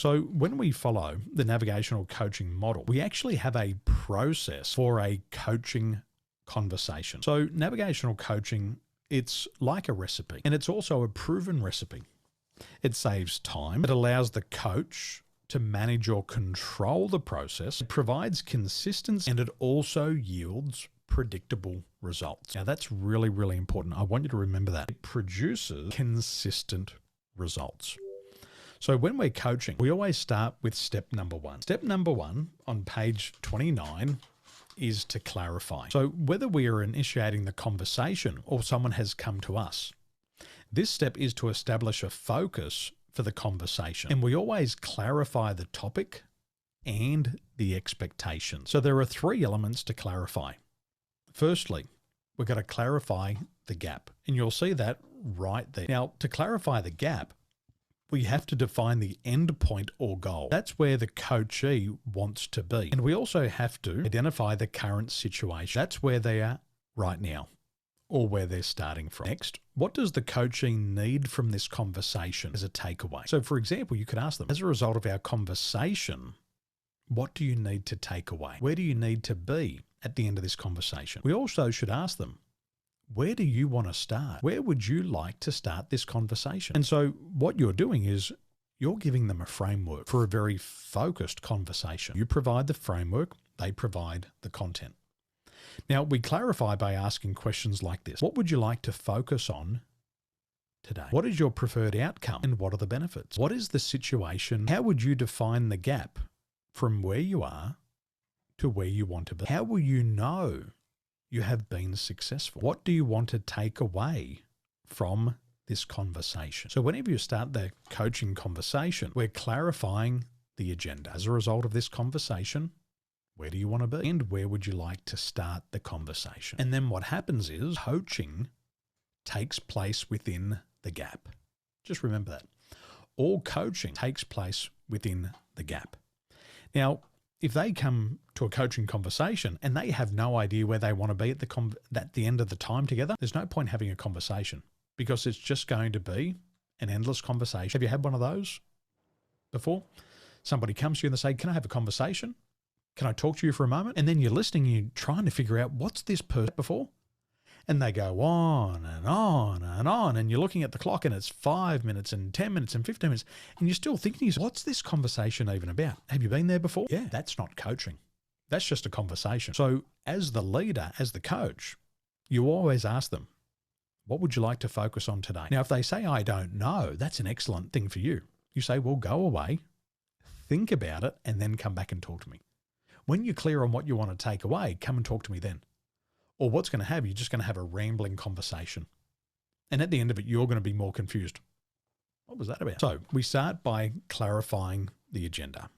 So when we follow the navigational coaching model, we actually have a process for a coaching conversation. So navigational coaching, it's like a recipe, and it's also a proven recipe. It saves time. It allows the coach to manage or control the process. It provides consistency, and it also yields predictable results. Now that's really, really important. I want you to remember that. It produces consistent results. So when we're coaching, we always start with step number one. Step number one on page 29 is to clarify. So whether we are initiating the conversation or someone has come to us, this step is to establish a focus for the conversation. And we always clarify the topic and the expectation. So there are three elements to clarify. Firstly, we've got to clarify the gap, and you'll see that right there. Now, to clarify the gap, we have to define the end point or goal. That's where the coachee wants to be. And we also have to identify the current situation. That's where they are right now, or where they're starting from. Next, what does the coachee need from this conversation as a takeaway? So for example, you could ask them, as a result of our conversation, what do you need to take away? Where do you need to be at the end of this conversation? We also should ask them, where do you want to start? Where would you like to start this conversation? And so what you're doing is you're giving them a framework for a very focused conversation. You provide the framework, they provide the content. Now we clarify by asking questions like this. What would you like to focus on today? What is your preferred outcome and what are the benefits? What is the situation? How would you define the gap from where you are to where you want to be? How will you know you have been successful? What do you want to take away from this conversation? So whenever you start the coaching conversation, we're clarifying the agenda. As a result of this conversation, where do you want to be? And where would you like to start the conversation? And then what happens is coaching takes place within the gap. Just remember that. All coaching takes place within the gap. Now, if they come to a coaching conversation and they have no idea where they want to be at the end of the time together, there's no point having a conversation because it's just going to be an endless conversation. Have you had one of those before? Somebody comes to you and they say, can I have a conversation? Can I talk to you for a moment? And then you're listening and you're trying to figure out what's this person before? And they go on and on and on. And you're looking at the clock and it's 5 minutes and 10 minutes and 15 minutes. And you're still thinking, what's this conversation even about? Have you been there before? Yeah, that's not coaching. That's just a conversation. So as the leader, as the coach, you always ask them, what would you like to focus on today? Now, if they say, I don't know, that's an excellent thing for you. You say, well, go away, think about it, and then come back and talk to me. When you're clear on what you want to take away, come and talk to me then. Or what's going to happen, you're just going to have a rambling conversation. And at the end of it, you're going to be more confused. What was that about? So we start by clarifying the agenda.